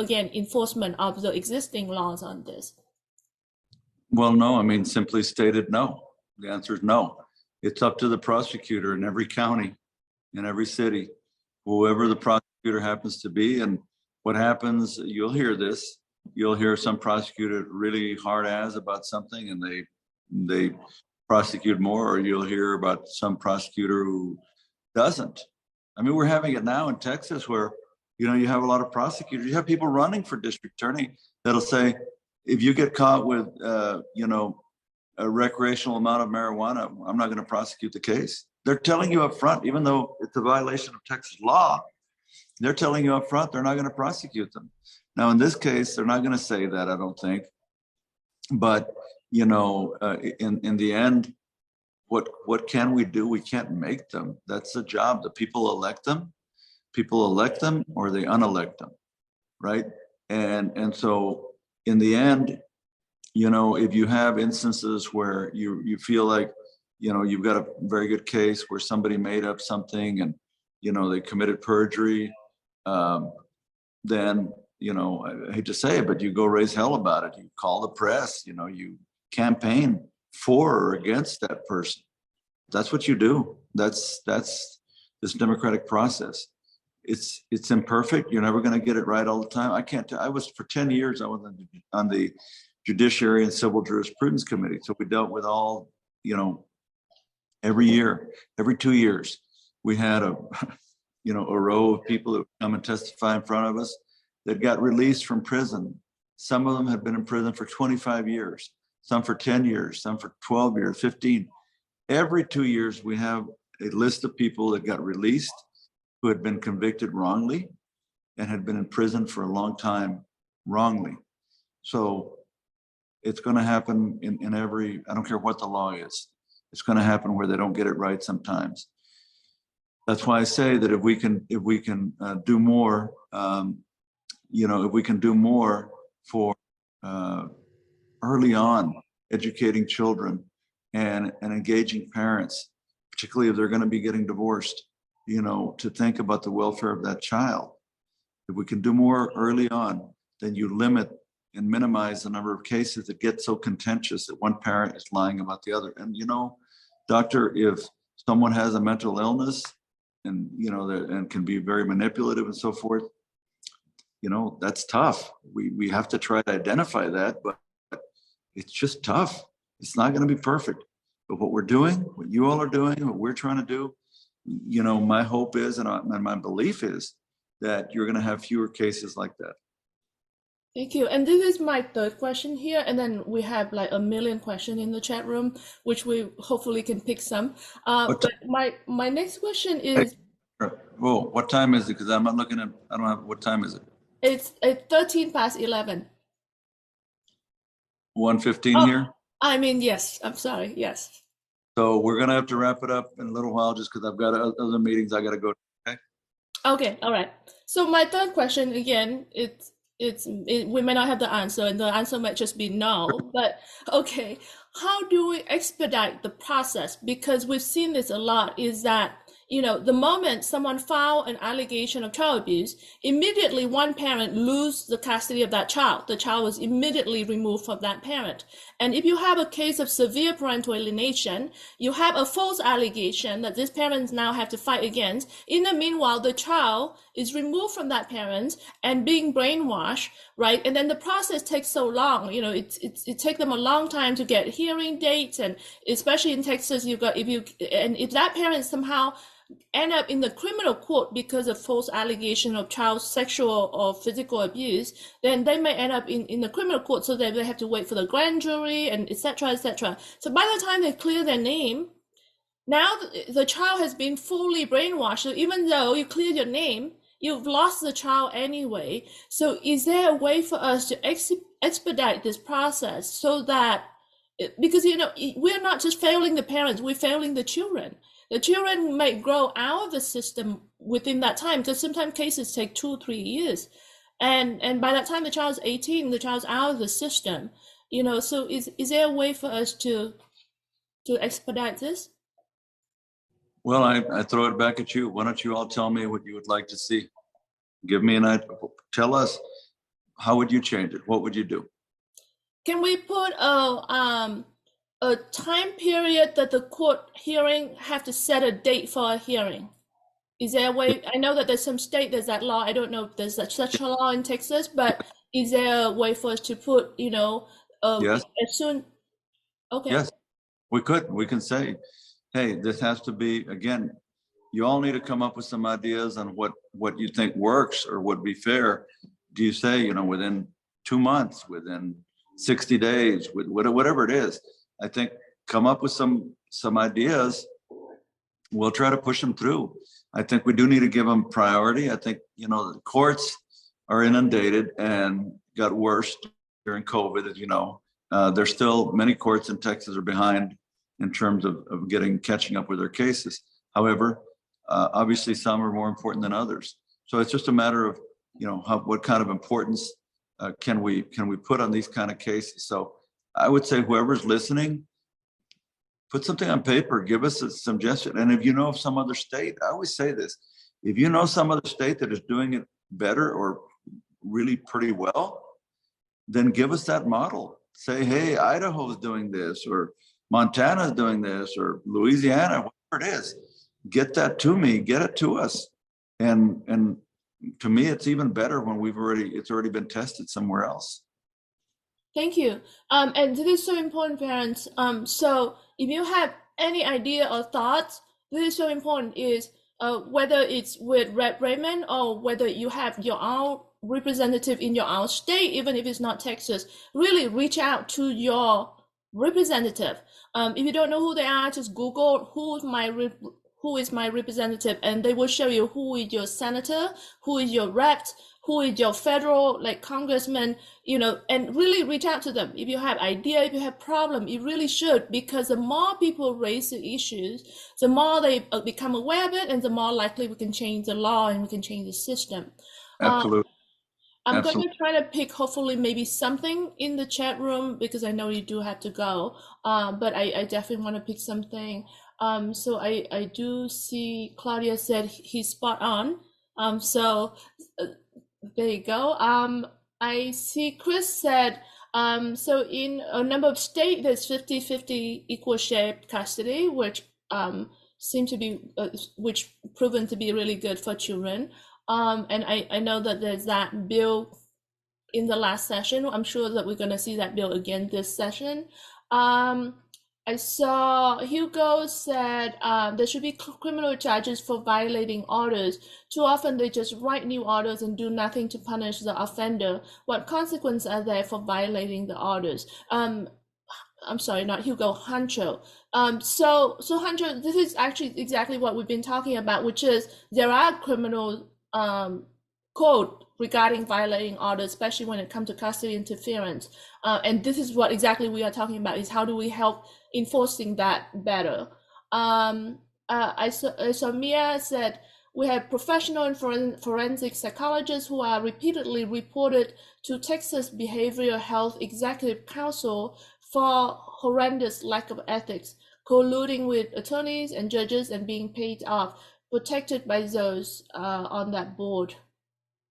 A: enforcement of the existing laws on this?
B: Well, no, I mean, simply stated, no. The answer is no. It's up to the prosecutor in every county, in every city, whoever the prosecutor happens to be. And what happens, you'll hear this, you'll hear some prosecutor really hard ass about something and they prosecute more, or you'll hear about some prosecutor who doesn't. I mean, we're having it now in Texas where, you have a lot of prosecutors, you have people running for district attorney that'll say, if you get caught with, a recreational amount of marijuana, I'm not going to prosecute the case. They're telling you up front, even though it's a violation of Texas law, they're telling you up front, they're not going to prosecute them. Now, in this case, they're not going to say that, I don't think. But, in the end, what can we do? We can't make them. That's the job. The people elect them. People elect them or they unelect them, right? And so in the end, if you have instances where you feel like, you've got a very good case where somebody made up something and, they committed perjury, then, I hate to say it, but you go raise hell about it. You call the press, you campaign for or against that person. That's what you do. That's this democratic process. It's imperfect. You're never going to get it right all the time. I was for 10 years, I was on the Judiciary and Civil Jurisprudence Committee. So we dealt with all, every year, every 2 years, we had a row of people that would come and testify in front of us that got released from prison. Some of them had been in prison for 25 years, some for 10 years, some for 12 years, 15. Every 2 years, we have a list of people that got released who had been convicted wrongly and had been in prison for a long time wrongly. So it's going to happen in every, I don't care what the law is. It's going to happen where they don't get it right sometimes. That's why I say that if we can do more, if we can do more for early on educating children and engaging parents, particularly if they're going to be getting divorced, to think about the welfare of that child. If we can do more early on, then you limit and minimize the number of cases that get so contentious that one parent is lying about the other. And, doctor, if someone has a mental illness and, and can be very manipulative and so forth, that's tough. We have to try to identify that, but it's just tough. It's not going to be perfect. But what we're doing, what you all are doing, what we're trying to do, my hope is, and my belief is that you're going to have fewer cases like that.
A: Thank you. And this is my third question here. And then we have like a million questions in the chat room, which we hopefully can pick some. But my next question is.
B: Whoa, what time is it? Because I'm not looking at, I don't have, what time is it?
A: It's 13 past 11.
B: 1:15 here?
A: I mean, yes. I'm sorry. Yes.
B: So we're going to have to wrap it up in a little while just because I've got other meetings I got to go to.
A: Okay. All right. So my third question, again, we may not have the answer, and the answer might just be no, but okay. How do we expedite the process? Because we've seen this a lot, is that, the moment someone files an allegation of child abuse, immediately one parent loses the custody of that child. The child was immediately removed from that parent. And if you have a case of severe parental alienation, you have a false allegation that this parent now have to fight against. In the meanwhile, the child is removed from that parent and being brainwashed, right? And then the process takes so long. It takes them a long time to get hearing dates, and especially in Texas, if that parent somehow end up in the criminal court because of false allegation of child sexual or physical abuse, then they may end up in the criminal court, so that they have to wait for the grand jury and etc. etc. So by the time they clear their name, now the child has been fully brainwashed. So even though you cleared your name, you've lost the child anyway. So is there a way for us to expedite this process so that, because we're not just failing the parents, we're failing the children. The children might grow out of the system within that time, because sometimes cases take 2-3 years. And by that time the child's 18, the child's out of the system. So is there a way for us to expedite this?
B: Well, I throw it back at you. Why don't you all tell me what you would like to see? Give me an idea. Tell us, how would you change it? What would you do?
A: Can we put a time period that the court hearing have to set a date for a hearing? Is there a way? I know that there's some state, there's that law. I don't know if there's such a law in Texas, but is there a way for us to put,
B: yes.
A: as soon? Okay.
B: Yes, we can say, hey, this has to be, again, you all need to come up with some ideas on what you think works or would be fair. Do you say, within 2 months, within 60 days, with whatever it is? I think come up with some ideas. We'll try to push them through. I think we do need to give them priority. I think, the courts are inundated and got worse during COVID, as you know. There's still many courts in Texas are behind in terms of catching up with their cases. However, Obviously, some are more important than others. So it's just a matter of, what kind of importance can we put on these kind of cases. So I would say whoever's listening, put something on paper, give us a suggestion. And if you know of some other state, I always say this, if you know some other state that is doing it better or really pretty well, then give us that model. Say, hey, Idaho is doing this, or Montana is doing this, or Louisiana, whatever it is. Get that to me, get it to us. And to me, it's even better when it's already been tested somewhere else.
A: Thank you. And this is so important, parents. So if you have any idea or thoughts, this is so important is whether it's with Raymond or whether you have your own representative in your own state, even if it's not Texas, really reach out to your representative. If you don't know who they are, just Google who is my representative, and they will show you who is your senator, who is your rep, who is your federal congressman, and really reach out to them. If you have idea, if you have problem, you really should, because the more people raise the issues, the more they become aware of it, and the more likely we can change the law and we can change the system.
B: Absolutely.
A: I'm going to try to pick hopefully maybe something in the chat room, because I know you do have to go, but I definitely want to pick something. So I do see Claudia said he's spot on. So there you go. I see Chris said, so in a number of states, there's 50-50 equal shared custody, which seem to be, which proven to be really good for children. And I know that there's that bill in the last session. I'm sure that we're going to see that bill again this session. I saw Hugo said there should be criminal charges for violating orders. Too often they just write new orders and do nothing to punish the offender. What consequences are there for violating the orders? I'm sorry, not Hugo, Hancho. So Hancho, this is actually exactly what we've been talking about, which is there are criminal code regarding violating orders, especially when it comes to custody interference. And this is what exactly we are talking about, is how do we help enforcing that better. I saw Mia said, we have professional and forensic psychologists who are repeatedly reported to Texas Behavioral Health Executive Council for horrendous lack of ethics, colluding with attorneys and judges and being paid off, protected by those on that board.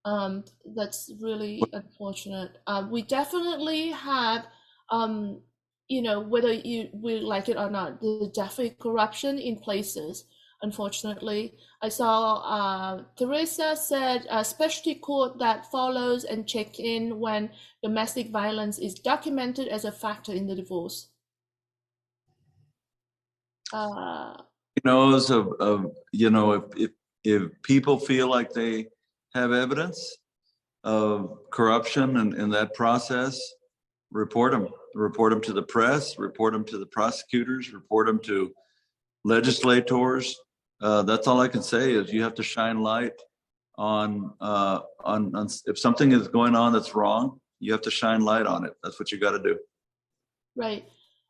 A: That's really unfortunate. We definitely have, whether we like it or not, there's definitely corruption in places, unfortunately. I saw Teresa said a specialty court that follows and check in when domestic violence is documented as a factor in the divorce.
B: If people feel like they have evidence of corruption in that process, report them to the press, report them to the prosecutors, report them to legislators. That's all I can say is you have to shine light on if something is going on that's wrong, you have to shine light on it. That's what you got to do.
A: Right.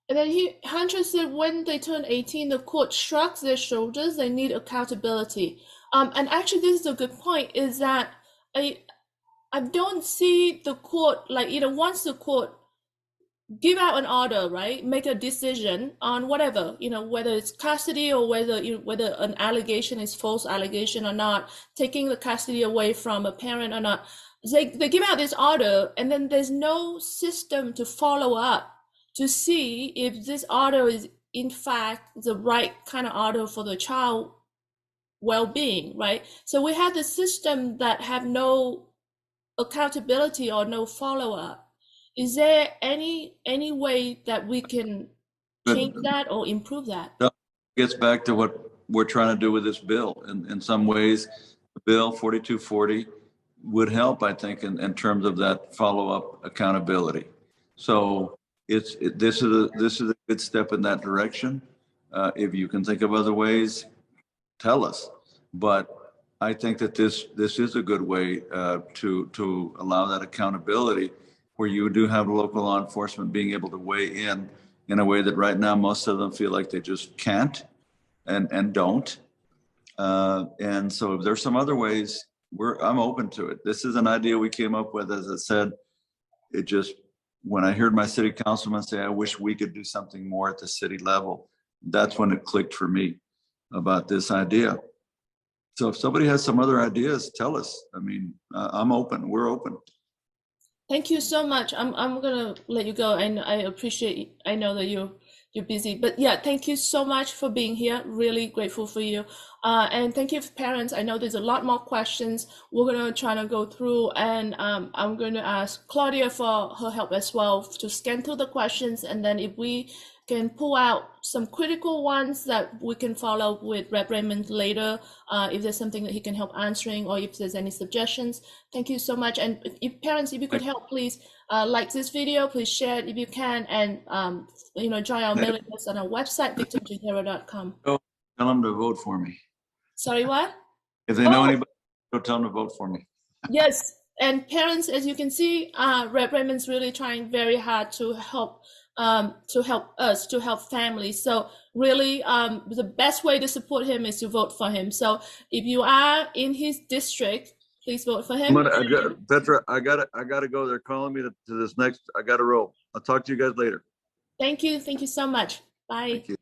A: And then Hunter said when they turn 18, the court shrugs their shoulders, they need accountability. And actually, this is a good point, is that I don't see the court, once the court give out an order, right, make a decision on whatever, whether it's custody or whether an allegation is false allegation or not, taking the custody away from a parent or not, they give out this order, and then there's no system to follow up to see if this order is in fact the right kind of order for the child well-being, right? So we have the system that have no accountability or no follow-up. Is there any way that we can change that or improve that?
B: It gets back to what we're trying to do with this bill. In some ways, the bill 4240 would help, I think, in terms of that follow-up accountability. So this is a good step in that direction. If you can think of other ways, tell us. But I think that this is a good way to allow that accountability, where you do have local law enforcement being able to weigh in a way that right now most of them feel like they just can't and don't. And so if there's some other ways, I'm open to it. This is an idea we came up with. As I said, it just, when I heard my city councilman say, I wish we could do something more at the city level, that's when it clicked for me about this idea. So if somebody has some other ideas, tell us. I mean, I'm open. We're open.
A: Thank you so much. I'm gonna let you go, and I appreciate. I know that you're busy, but yeah, thank you so much for being here. Really grateful for you, and thank you, parents. I know there's a lot more questions we're gonna try to go through, and I'm going to ask Claudia for her help as well to scan through the questions, and then if we can pull out some critical ones that we can follow up with Rep. Raymond later, if there's something that he can help answering, or if there's any suggestions. Thank you so much. And if parents, if you could help, please like this video, please share it if you can, and join our mailing list on our website, victimtohero.com.
B: Tell them to vote for me.
A: Sorry, what?
B: If they know anybody, go tell them to vote for me.
A: Yes, and parents, as you can see, Rep. Raymond's really trying very hard to help us, to help families. So really, the best way to support him is to vote for him. So if you are in his district, please vote for him.
B: Petra, I gotta go. They're calling me to this next. I gotta roll. I'll talk to you guys later.
A: Thank you so much. Bye.
B: Thank you.